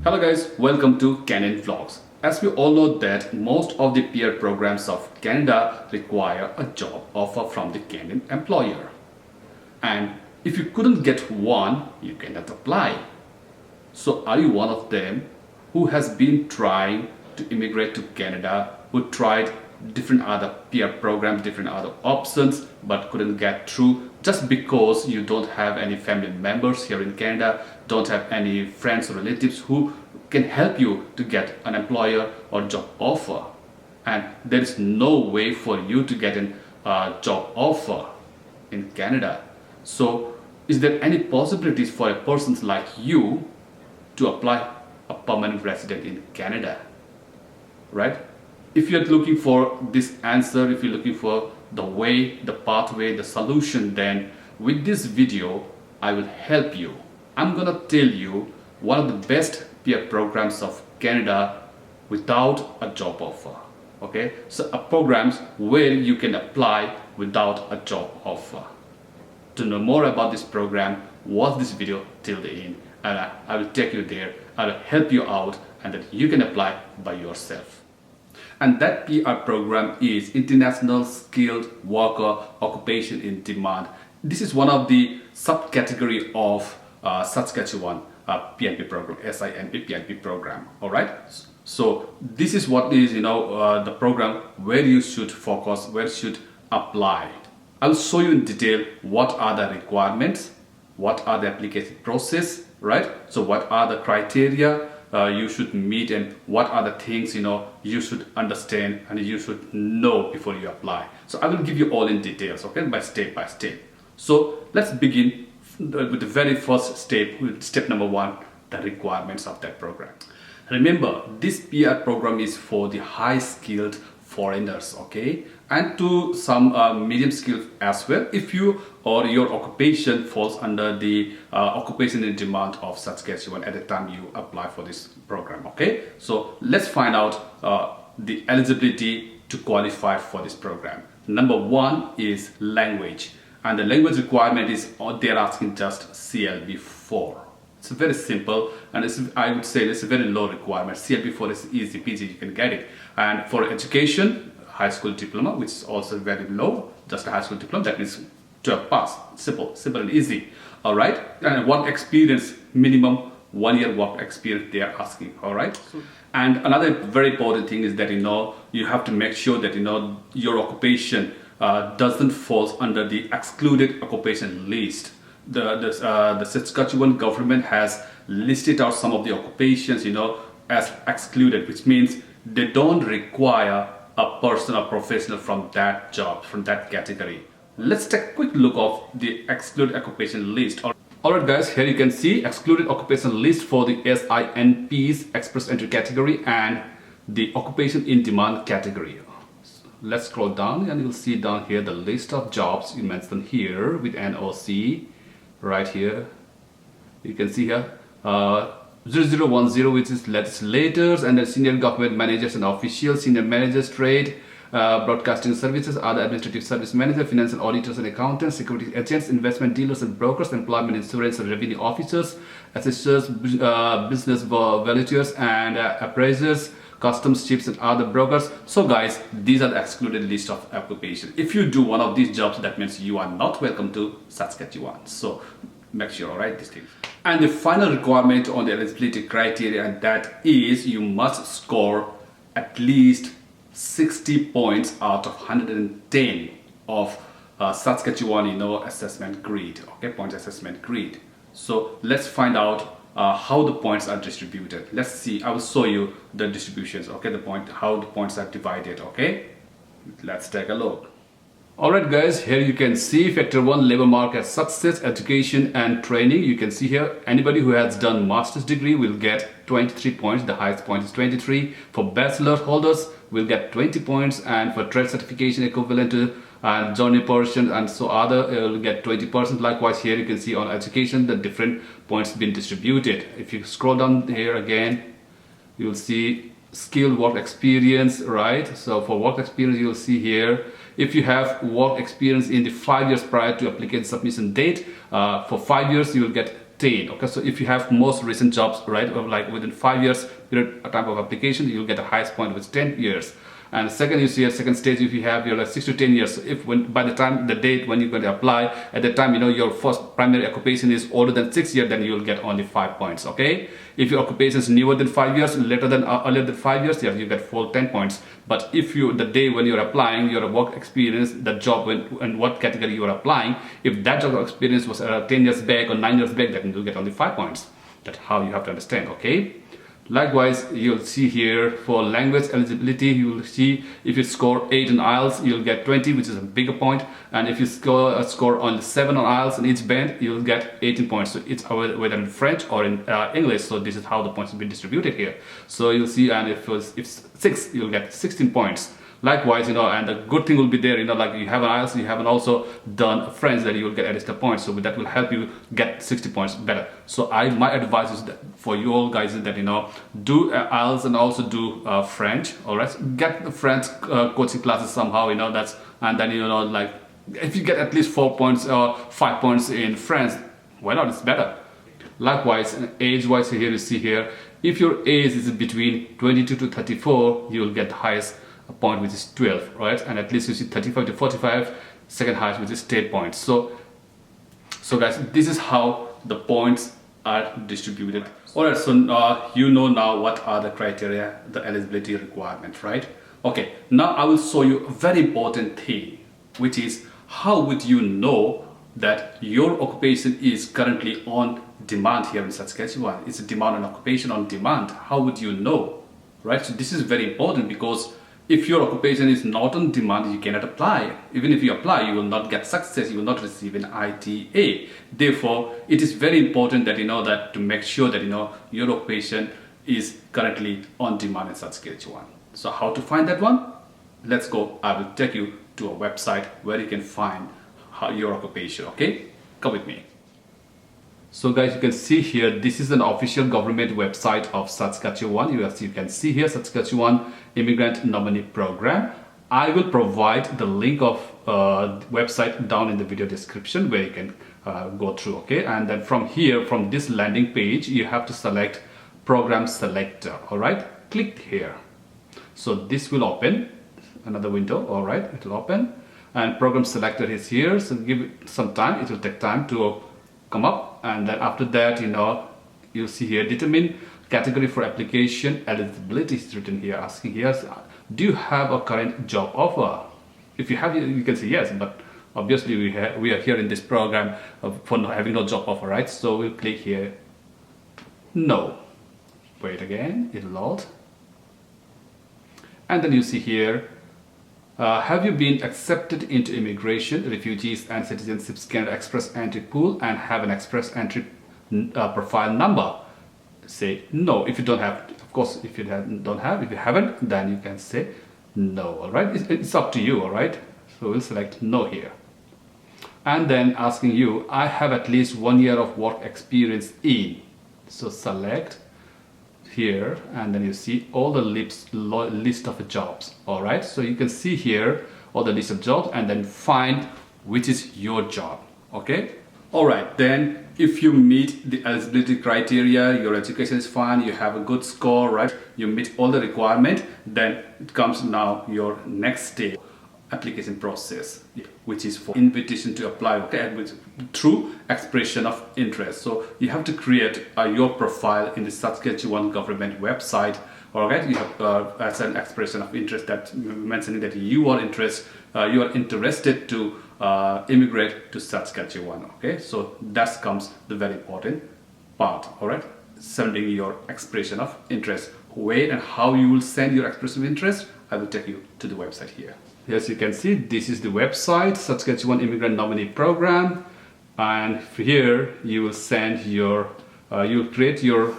Hello guys, welcome to Canon Vlogs. As we all know that most of the peer programs of Canada require a job offer from the Canadian employer. And if you couldn't get one, you cannot apply. So are you one of them who has been trying to immigrate to Canada, who tried different other peer programs, different other options, but couldn't get through just because you don't have any family members here in Canada, don't have any friends or relatives who can help you to get an employer or job offer, and there is no way for you to get a job offer in Canada. So is there any possibilities for a person like you to apply a permanent resident in Canada, right? If you're looking for this answer, if you're looking for the way, the pathway, the solution, then with this video I will help you. I'm gonna tell you one of the best peer programs of Canada without a job offer. Okay, so a programs where you can apply without a job offer. To know more about this program, watch this video till the end, and I will take you there. I will help you out, and that you can apply by yourself. And that PR program is International Skilled Worker Occupation in Demand. This is one of the subcategory of Saskatchewan PNP program, SINP PNP program. All right. So this is what is the program where you should focus, where you should apply. I'll show you in detail what are the requirements, what are the application process, right? So what are the criteria you should meet, and what are the things you should understand and you should know before you apply. So I will give you all in details, okay, by step. So let's begin with the very first step, with step number 1, the requirements of that program. Remember, this PR program is for the high skilled foreigners, okay, and to some medium skilled as well, if you or your occupation falls under the occupation in demand of Saskatchewan at the time you apply for this program. Okay, so let's find out the eligibility to qualify for this program. Number 1 is language, and the language requirement is they're asking just CLB4. It's very simple, and I would say it's a very low requirement. CLB4 is easy peasy, you can get it. And for education, high school diploma, which is also very low, just a high school diploma, that means 12 pass. Simple and easy. All right, and what experience, minimum 1 year work experience they are asking. All right, and another very important thing is that you have to make sure that your occupation doesn't fall under the excluded occupation list. The Saskatchewan government has listed out some of the occupations as excluded, which means they don't require a person or professional from that job, from that category. Let's take a quick look of the excluded occupation list. Alright guys, here you can see excluded occupation list for the SINP's express entry category and the occupation in demand category. Let's scroll down and you'll see down here the list of jobs you mentioned here with NOC. Right here you can see here 0010, which is legislators, and then senior government managers and officials, senior managers, trade, broadcasting services, other administrative service manager, financial auditors and accountants, security agents, investment dealers and brokers, employment insurance and revenue officers, assessors, business valuers and appraisers, customs chiefs and other brokers. So guys, these are the excluded list of occupation. If you do one of these jobs, that means you are not welcome to Saskatchewan. So make sure, all right, these things. And the final requirement on the eligibility criteria, and that is you must score at least 60 points out of 110 of Saskatchewan assessment grid, okay, points assessment grid. So let's find out how the points are distributed. Let's see, I will show you the distributions, okay, how the points are divided. Okay, let's take a look. Alright guys, here you can see factor 1 labor market success, education and training. You can see here anybody who has done master's degree will get 23 points. The highest point is 23. For bachelor holders will get 20 points, and for trade certification equivalent to journey portion and so other will get 20%. Likewise, here you can see on education the different points being distributed. If you scroll down here again, you will see skilled work experience, right? So for work experience, you will see here if you have work experience in the 5 years prior to applicant submission date, for 5 years you will get sustain. Okay, so if you have most recent jobs, right, of like within 5 years period time of application, you'll get the highest point with 10 years. And second, you see a second stage, if you have your like 6 to 10 years. So if when by the time the date when you're going to apply, at the time your first primary occupation is older than 6 years, then you'll get only 5 points. Okay, if your occupation is newer than 5 years, later than earlier than 5 years, yeah, you get full 10 points. But if you the day when you're applying your work experience, the job and what category you are applying, if that job experience was 10 years back or 9 years back, then you'll get only 5 points. That's how you have to understand. Okay. Likewise, you'll see here for language eligibility, you'll see if you score 8 in IELTS, you'll get 20, which is a bigger point. And if you score only 7 on IELTS in each band, you'll get 18 points. So it's whether in French or in English. So this is how the points will be distributed here. So you'll see, and if 6, you'll get 16 points. Likewise, and the good thing will be there, like you have an IELTS, you haven't also done French, then you will get additional points. So that will help you get 60 points better. So my advice is that for you all guys is that, do IELTS and also do French. All right, get the French coaching classes somehow, and then, like if you get at least 4 points or 5 points in French, why not? It's better. Likewise, age-wise, here you see here, if your age is between 22 to 34, you will get the highest point, which is 12, right? And at least you see 35 to 45, second highest, which is 10 points. So guys, this is how the points are distributed. All right, so now what are the criteria, the eligibility requirements, right? Okay, now I will show you a very important thing, which is how would you know that your occupation is currently on demand here in Saskatchewan? It's a demand and occupation on demand. How would you know, right? So this is very important, because if your occupation is not on demand, you cannot apply. Even if you apply, you will not get success, you will not receive an ITA. Therefore, it is very important that that to make sure that your occupation is currently on demand in Saskatchewan. So how to find that one? Let's go. I will take you to a website where you can find your occupation. Okay, come with me. So guys, you can see here, this is an official government website of Saskatchewan. You can see here, Saskatchewan Immigrant Nominee Program. I will provide the link of website down in the video description where you can go through, okay? And then from here, from this landing page, you have to select Program Selector, all right? Click here. So this will open, another window, all right? It will open. And Program Selector is here, so give it some time. It will take time to come up. And then after that, you'll see here, determine category for application, eligibility is written here, asking here, do you have a current job offer? If you have, you can say yes, but obviously we are here in this program for having no job offer, right? So we'll click here, no. Wait again, it'll load. And then you see here, have you been accepted into Immigration, Refugees and Citizenships Canada Express Entry Pool and have an Express Entry profile number? Say no. If you don't have, of course, if you if you haven't, then you can say no. All right, it's up to you. All right, so we'll select no here. And then asking you, I have at least 1 year of work experience in. So select here, and then you see all the list of jobs. All right, so you can see here all the list of jobs, and then find which is your job. Okay, all right, then if you meet the eligibility criteria, your education is fine, you have a good score, right, you meet all the requirement, then it comes now your next stage, application process, which is for invitation to apply, okay, through expression of interest. So you have to create your profile in the Saskatchewan government website. All right, you have as an expression of interest, that mentioning that you are interested to immigrate to Saskatchewan. Okay, so that comes the very important part. All right, sending your expression of interest. Where and how you will send your expression of interest, I will take you to the website here. As you can see, this is the website, Saskatchewan Immigrant Nominee Program, and here you will send your, you will create your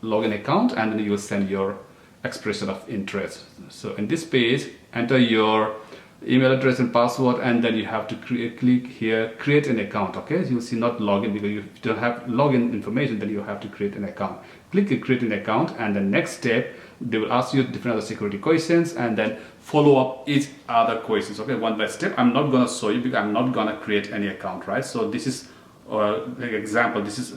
login account, and then you will send your expression of interest. So in this page, enter your email address and password, and then you have to click here, create an account. Okay, so you'll see not login, because if you don't have login information, then you have to create an account. Click create an account, and the next step, they will ask you different other security questions, and then follow up each other questions. Okay, one by step. I'm not gonna show you because I'm not gonna create any account, right? So this is like example. This is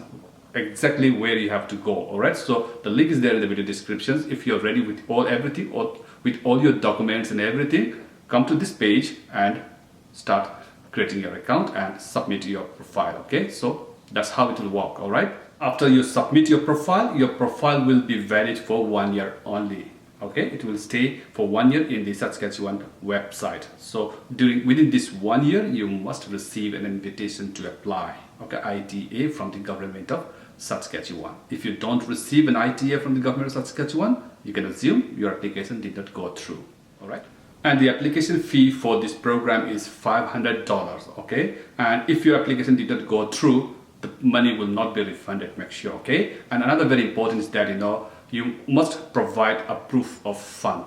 exactly where you have to go. All right, so the link is there in the video descriptions. If you're ready with everything, or with all your documents and everything, come to this page and start creating your account and submit your profile. Okay, so that's how it will work. All right, after you submit your profile will be valid for 1 year only. Okay, it will stay for 1 year in the Saskatchewan website. So within this 1 year, you must receive an invitation to apply, okay, ITA from the government of Saskatchewan. If you don't receive an ITA from the government of Saskatchewan, you can assume your application did not go through. All right, and the application fee for this program is $500. Okay, and if your application did not go through, the money will not be refunded. Make sure. Okay, and another very important is that you must provide a proof of fund.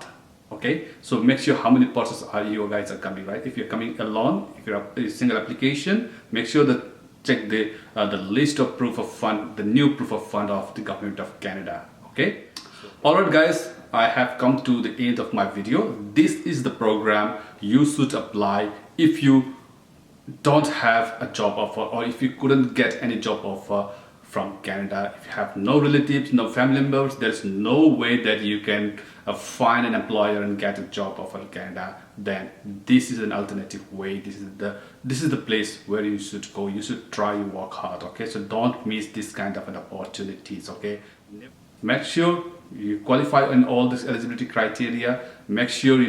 Okay, so make sure how many persons you guys are coming, right? If you're coming alone, if you're a single application, make sure that check the list of proof of fund, the new proof of fund of the government of Canada. Okay, all right guys, I have come to the end of my video. This is the program you should apply if you don't have a job offer, or if you couldn't get any job offer from Canada. If you have no relatives, no family members, there's no way that you can find an employer and get a job offer in Canada, then this is an alternative way. This is the place where you should go. You should try, you work hard. Okay, so don't miss this kind of an opportunities. Okay, make sure you qualify in all this eligibility criteria. Make sure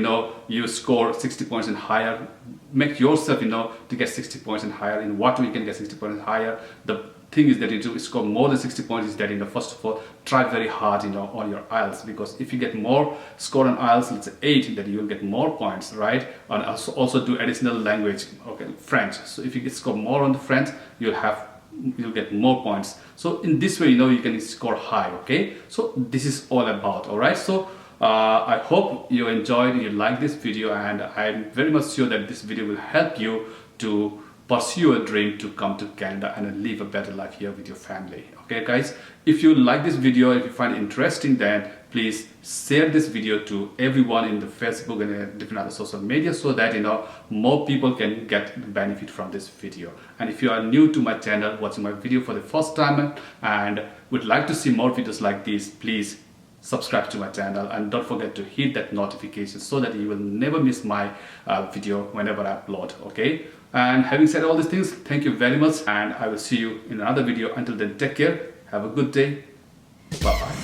you score 60 points and higher. Make yourself to get 60 points and higher. In what way you can get 60 points and higher? The thing is that to score more than 60 points is that first of all, try very hard on your IELTS, because if you get more score on IELTS, let's say 8, then you will get more points, right? And also do additional language, okay, French. So if you score more on the French, you'll get more points. So in this way, you can score high. Okay, so this is all about. All right, so I hope you enjoyed, you like this video, and I'm very much sure that this video will help you to pursue a dream to come to Canada and live a better life here with your family. Okay guys, if you like this video, if you find it interesting, then please share this video to everyone in the Facebook and different other social media, so that more people can get benefit from this video. And if you are new to my channel, watching my video for the first time and would like to see more videos like this, please subscribe to my channel and don't forget to hit that notification so that you will never miss my video whenever I upload. Okay, and having said all these things, thank you very much, and I will see you in another video. Until then, take care, have a good day, bye bye.